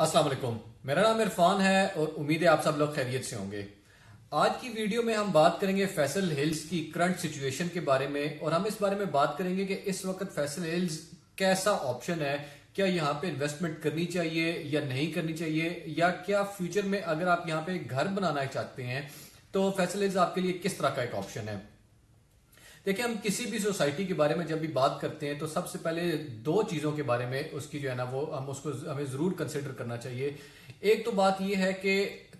अस्सलाम वालेकुम। मेरा नाम इरफान है और उम्मीद है आप सब लोग खैरियत से होंगे। आज की वीडियो में हम बात करेंगे फैसल हिल्स की करंट सिचुएशन के बारे में और हम इस बारे में बात करेंगे कि इस वक्त फैसल हिल्स कैसा ऑप्शन है। क्या यहाँ पे इन्वेस्टमेंट करनी चाहिए या नहीं करनी चाहिए, या क्या फ्यूचर में अगर आप यहाँ पे घर बनाना चाहते हैं तो फैसल हिल्स आपके लिए किस तरह का एक ऑप्शन है। देखिए, हम किसी भी सोसाइटी के बारे में जब भी बात करते हैं तो सबसे पहले दो चीज़ों के बारे में उसकी जो है ना वो हमें ज़रूर कंसिडर करना चाहिए। एक तो बात यह है कि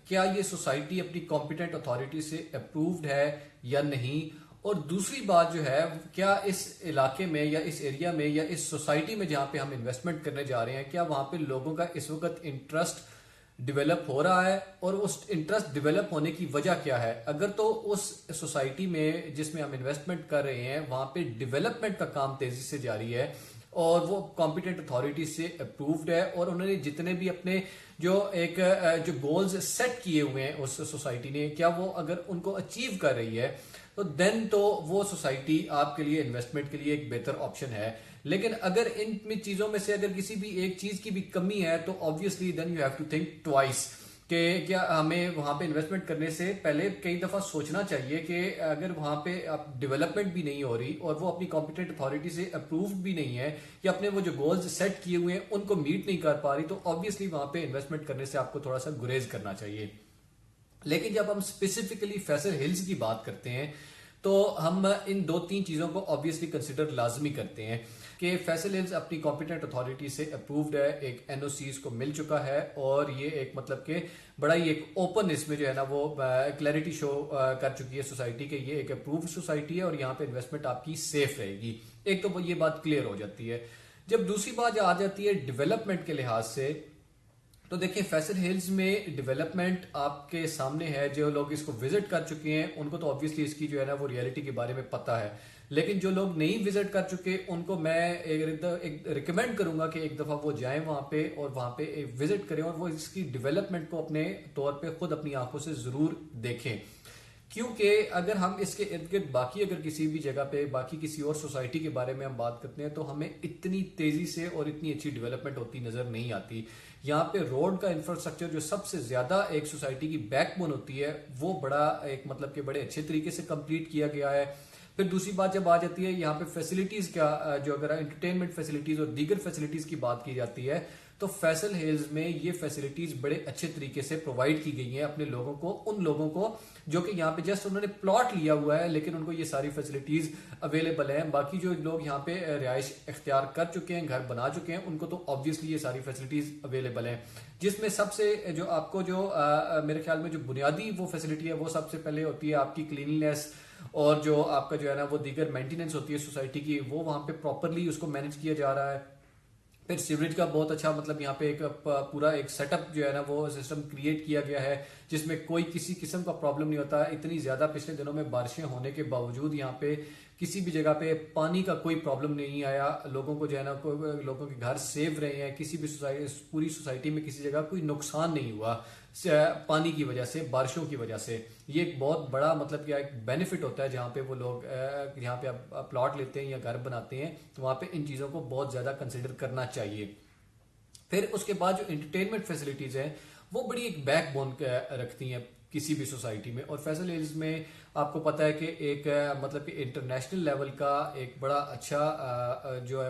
क्या ये सोसाइटी अपनी कॉम्पिटेंट अथॉरिटी से अप्रूव्ड है या नहीं, और दूसरी बात जो है क्या इस इलाके में या इस एरिया में या इस सोसाइटी में जहाँ पे हम इन्वेस्टमेंट करने जा रहे हैं क्या वहाँ पे लोगों का इस वक्त इंटरेस्ट डेवलप हो रहा है, और उस इंटरेस्ट डेवलप होने की वजह क्या है। अगर तो उस सोसाइटी में जिसमें हम इन्वेस्टमेंट कर रहे हैं वहां पे डेवलपमेंट का काम तेजी से जारी है और वो कॉम्पिटेंट अथॉरिटी से अप्रूव्ड है और उन्होंने जितने भी अपने जो गोल्स सेट किए हुए हैं उस सोसाइटी ने, क्या वो अगर उनको अचीव कर रही है तो देन तो वो सोसाइटी आपके लिए इन्वेस्टमेंट के लिए एक बेहतर ऑप्शन है। लेकिन अगर इन चीजों में से अगर किसी भी एक चीज की भी कमी है तो obviously then you have to think twice कि क्या हमें वहां पे इन्वेस्टमेंट करने से पहले कई दफा सोचना चाहिए कि अगर वहां पे अब डेवलपमेंट भी नहीं हो रही और वो अपनी कॉम्पिटेंट अथॉरिटी से अप्रूव्ड भी नहीं है या अपने वो जो गोल्स सेट किए हुए हैं उनको मीट नहीं कर पा रही, तो ऑब्वियसली वहां पे इन्वेस्टमेंट करने से आपको थोड़ा सा गुरेज करना चाहिए। लेकिन जब हम स्पेसिफिकली फैसल हिल्स की बात करते हैं तो हम इन दो तीन चीजों को ऑब्वियसली कंसिडर लाजमी करते हैं कि फैसल हिल्स अपनी कॉम्पिटेंट अथॉरिटी से अप्रूव्ड है, एक एनओसीज को मिल चुका है और ये एक मतलब के बड़ा ही एक ओपन इसमें जो है ना वो क्लैरिटी शो कर चुकी है सोसाइटी के ये एक अप्रूव्ड सोसाइटी है और यहाँ पे इन्वेस्टमेंट आपकी सेफ रहेगी। एक तो ये बात क्लियर हो जाती है। जब दूसरी बात आ जाती है डेवलपमेंट के लिहाज से, तो देखिए फैसल हिल्स में डेवलपमेंट आपके सामने है। जो लोग इसको विजिट कर चुके हैं उनको तो ऑब्वियसली इसकी जो है ना वो रियलिटी के बारे में पता है, लेकिन जो लोग नहीं विजिट कर चुके उनको मैं एक रिकमेंड करूंगा कि एक दफा वो जाएं वहां पे और वहां पे विजिट करें और वो इसकी डेवलपमेंट को अपने तौर पे खुद अपनी आंखों से जरूर देखें। क्योंकि अगर हम इसके इर्द गिर्द बाकी अगर किसी भी जगह पे बाकी किसी और सोसाइटी के बारे में हम बात करते हैं तो हमें इतनी तेजी से और इतनी अच्छी डेवलपमेंट होती नजर नहीं आती। यहाँ पे रोड का इंफ्रास्ट्रक्चर जो सबसे ज्यादा एक सोसाइटी की बैकबोन होती है वो बड़ा एक मतलब के बड़े अच्छे तरीके से कंप्लीट किया गया है। फिर दूसरी बात जब आ जाती है यहाँ पे फैसिलिटीज का जो अगर एंटरटेनमेंट फैसिलिटीज और दीगर फैसिलिटीज की बात की जाती है तो फैसल हिल्स में ये फैसिलिटीज बड़े अच्छे तरीके से प्रोवाइड की गई हैं अपने लोगों को, उन लोगों को जो कि यहाँ पे जस्ट उन्होंने प्लॉट लिया हुआ है लेकिन उनको ये सारी फैसिलिटीज अवेलेबल हैं। बाकी जो लोग यहाँ पे रिहाइश इख्तियार कर चुके हैं, घर बना चुके हैं, उनको तो ऑब्वियसली ये सारी फैसिलिटीज अवेलेबल हैं। जिसमें सबसे जो आपको जो मेरे ख्याल में जो बुनियादी वो फैसिलिटी है वो सबसे पहले होती है आपकी क्लीनलीनेस, और जो आपका जो है ना वो दीगर मेंटेनेंस होती है सोसाइटी की वो वहां पे प्रॉपरली उसको मैनेज किया जा रहा है। फिर सीवरेज का बहुत अच्छा मतलब यहाँ पे एक पूरा एक सेटअप जो है ना वो सिस्टम क्रिएट किया गया है जिसमें कोई किसी किस्म का प्रॉब्लम नहीं होता। इतनी ज्यादा पिछले दिनों में बारिशें होने के बावजूद यहाँ पे किसी भी जगह पे पानी का कोई प्रॉब्लम नहीं आया। लोगों को जो है ना लोगों के घर सेव रहे हैं, किसी भी पूरी सोसाइटी में किसी जगह कोई नुकसान नहीं हुआ पानी की वजह से, बारिशों की वजह से। ये एक बहुत बड़ा मतलब क्या एक बेनिफिट होता है जहाँ पे वो लोग यहाँ पे आप प्लॉट लेते हैं या घर बनाते हैं तो वहाँ पे इन चीज़ों को बहुत ज़्यादा कंसिडर करना चाहिए। फिर उसके बाद जो एंटरटेनमेंट फैसिलिटीज़ हैं वो बड़ी एक बैकबोन रखती हैं किसी भी सोसाइटी में, और फैसल हिल्स में आपको पता है कि एक मतलब कि इंटरनेशनल लेवल का एक बड़ा अच्छा जो है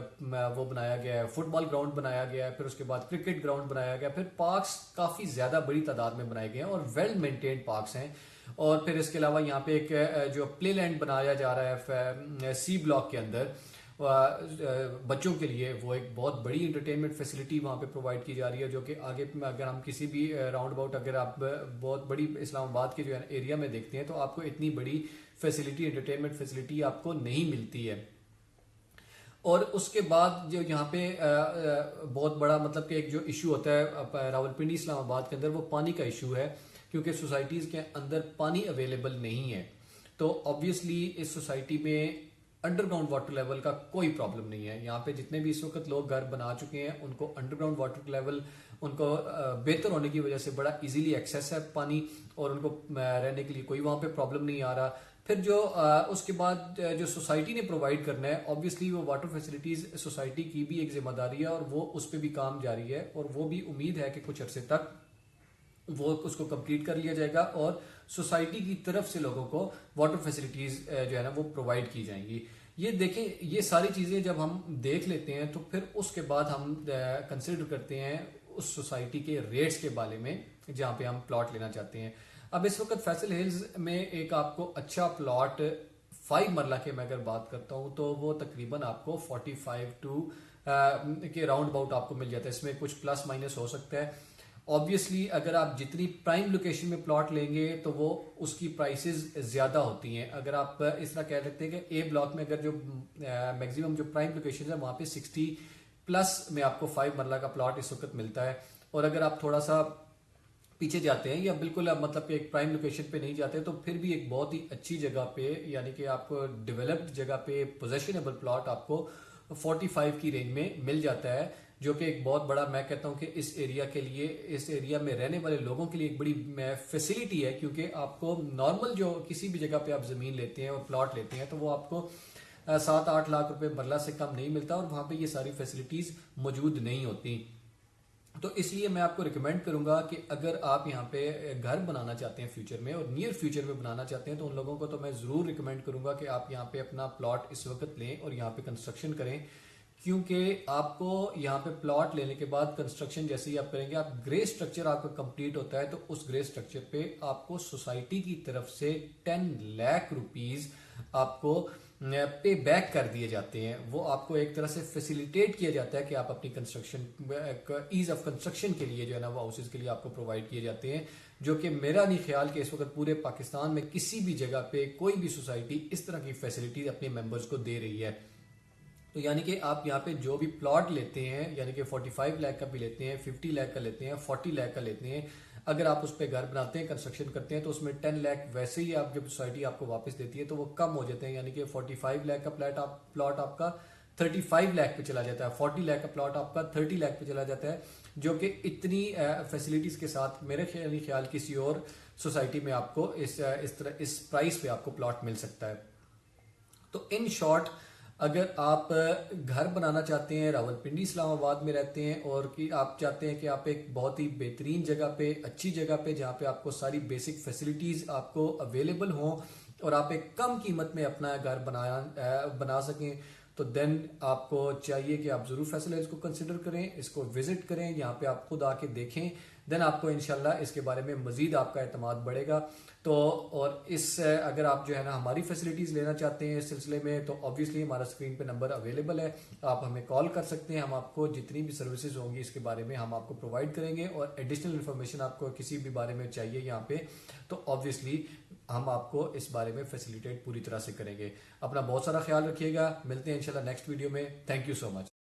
वो बनाया गया है, फुटबॉल ग्राउंड बनाया गया है, फिर उसके बाद क्रिकेट ग्राउंड बनाया गया, फिर पार्क्स काफ़ी ज़्यादा बड़ी तादाद में बनाए गए हैं और वेल मेंटेन्ड पार्क्स हैं। और फिर इसके अलावा यहाँ पे एक जो प्ले लैंड बनाया जा रहा है सी ब्लॉक के अंदर बच्चों के लिए, वो एक बहुत बड़ी इंटरटेनमेंट फैसिलिटी वहाँ पे प्रोवाइड की जा रही है जो कि आगे अगर हम किसी भी राउंड अबाउट अगर आप बहुत बड़ी इस्लामाबाद के जो है एरिया में देखते हैं तो आपको इतनी बड़ी फैसिलिटी एंटरटेनमेंट फैसिलिटी आपको नहीं मिलती है। और उसके बाद जो यहाँ पे बहुत बड़ा मतलब कि एक जो इशू होता है रावलपिंडी इस्लामाबाद के अंदर वो पानी का इशू है, क्योंकि सोसाइटीज़ के अंदर पानी अवेलेबल नहीं है। तो ऑब्वियसली इस सोसाइटी में अंडरग्राउंड वाटर लेवल का कोई प्रॉब्लम नहीं है। यहाँ पे जितने भी इस वक्त लोग घर बना चुके हैं उनको अंडरग्राउंड वाटर लेवल उनको बेहतर होने की वजह से बड़ा इजीली एक्सेस है पानी, और उनको रहने के लिए कोई वहाँ पे प्रॉब्लम नहीं आ रहा। फिर जो उसके बाद जो सोसाइटी ने प्रोवाइड करना है, ऑब्वियसली वो वाटर फैसिलिटीज सोसाइटी की भी एक जिम्मेदारी है और वो उस पर भी काम जारी है, और वो भी उम्मीद है कि कुछ अरसे तक वो उसको कंप्लीट कर लिया जाएगा और सोसाइटी की तरफ से लोगों को वाटर फैसिलिटीज जो है ना वो प्रोवाइड की जाएंगी। ये देखें, ये सारी चीजें जब हम देख लेते हैं तो फिर उसके बाद हम कंसिडर करते हैं उस सोसाइटी के रेट्स के बारे में जहाँ पे हम प्लॉट लेना चाहते हैं। अब इस वक्त फैसल हिल्स में एक आपको अच्छा प्लॉट 5 मरला के मैं अगर बात करता हूँ तो वो तकरीबन आपको 45 टू के राउंड अबाउट आपको मिल जाता है। इसमें कुछ प्लस माइनस हो सकता है। ऑब्वियसली अगर आप जितनी प्राइम लोकेशन में प्लॉट लेंगे तो वो उसकी प्राइसेस ज्यादा होती हैं। अगर आप इस तरह कह सकते हैं कि ए ब्लॉक में अगर जो मैक्सिमम जो प्राइम लोकेशन है वहां पे 60 प्लस में आपको 5 मरला का प्लॉट इस वक्त मिलता है, और अगर आप थोड़ा सा पीछे जाते हैं या बिल्कुल आप मतलब कि एक प्राइम लोकेशन पे नहीं जाते तो फिर भी एक बहुत ही अच्छी जगह पे, यानी कि आपको डेवलप्ड जगह पे पोजेशनेबल प्लॉट आपको 45 की रेंज में मिल जाता है, जो कि एक बहुत बड़ा, मैं कहता हूं कि इस एरिया के लिए, इस एरिया में रहने वाले लोगों के लिए एक बड़ी फैसिलिटी है। क्योंकि आपको नॉर्मल जो किसी भी जगह पे आप जमीन लेते हैं और प्लॉट लेते हैं तो वो आपको 7-8 लाख रुपए मरला से कम नहीं मिलता, और वहां पे ये सारी फैसिलिटीज मौजूद नहीं होती। तो इसलिए मैं आपको रिकमेंड करूंगा कि अगर आप यहाँ पे घर बनाना चाहते हैं फ्यूचर में और नियर फ्यूचर में बनाना चाहते हैं तो उन लोगों को तो मैं जरूर रिकमेंड करूंगा कि आप यहाँ पे अपना प्लॉट इस वक्त लें और यहाँ पे कंस्ट्रक्शन करें। क्योंकि आपको यहाँ पे प्लॉट लेने के बाद कंस्ट्रक्शन जैसे ही आप करेंगे, आप ग्रे स्ट्रक्चर आपका कंप्लीट होता है तो उस ग्रे स्ट्रक्चर पे आपको सोसाइटी की तरफ से 10 लाख रुपीज आपको पे बैक कर दिए जाते हैं। वो आपको एक तरह से फैसिलिटेट किया जाता है कि आप अपनी कंस्ट्रक्शन, ईज ऑफ कंस्ट्रक्शन के लिए जो है ना वो हाउसेज के लिए आपको प्रोवाइड किए जाते हैं, जो कि मेरा नहीं ख्याल कि इस वक्त पूरे पाकिस्तान में किसी भी जगह पे कोई भी सोसाइटी इस तरह की फैसिलिटीज अपने मेंबर्स को दे रही है। तो यानी कि आप यहाँ पे जो भी प्लॉट लेते हैं, यानी कि 45 लाख का भी लेते हैं, 50 लाख का लेते हैं, 40 लाख का लेते हैं, अगर आप उस पर घर बनाते हैं, कंस्ट्रक्शन करते हैं तो उसमें 10 लाख वैसे ही आप जब सोसाइटी आपको वापस देती है तो वो कम हो जाते हैं। यानी कि 45 लाख का प्लॉट आपका 35 लाख पे चला जाता है, 40 लाख का प्लॉट आपका 30 लाख पे चला जाता है, जो कि इतनी फैसिलिटीज के साथ मेरे ख्याल किसी और सोसाइटी में आपको इस प्राइस पे आपको प्लॉट मिल सकता है। तो इन शॉर्ट, अगर आप घर बनाना चाहते हैं, रावलपिंडी इस्लामाबाद में रहते हैं और कि आप चाहते हैं कि आप एक बहुत ही बेहतरीन जगह पे, अच्छी जगह पे जहाँ पे आपको सारी बेसिक फैसिलिटीज आपको अवेलेबल हों और आप एक कम कीमत में अपना घर बना सकें, तो देन आपको चाहिए कि आप जरूर फैसल हिल्स को कंसिडर करें, इसको विजिट करें, यहाँ पे आप खुद आके देखें। देन आपको इंशाल्लाह इसके बारे में मजीद आपका एतमाद बढ़ेगा। तो और इस अगर आप जो है ना हमारी फैसिलिटीज लेना चाहते हैं इस सिलसिले में तो ऑब्वियसली हमारा स्क्रीन पे नंबर अवेलेबल है, आप हमें कॉल कर सकते हैं। हम आपको जितनी भी सर्विसेज होंगी इसके बारे में हम आपको प्रोवाइड करेंगे, और एडिशनल इन्फॉर्मेशन आपको किसी भी बारे में चाहिए यहाँ पे तो ऑब्वियसली हम आपको इस बारे में फैसिलिटेट पूरी तरह से करेंगे। अपना बहुत सारा ख्याल रखिएगा, मिलते हैं इंशाल्लाह नेक्स्ट वीडियो में। Thank you so much.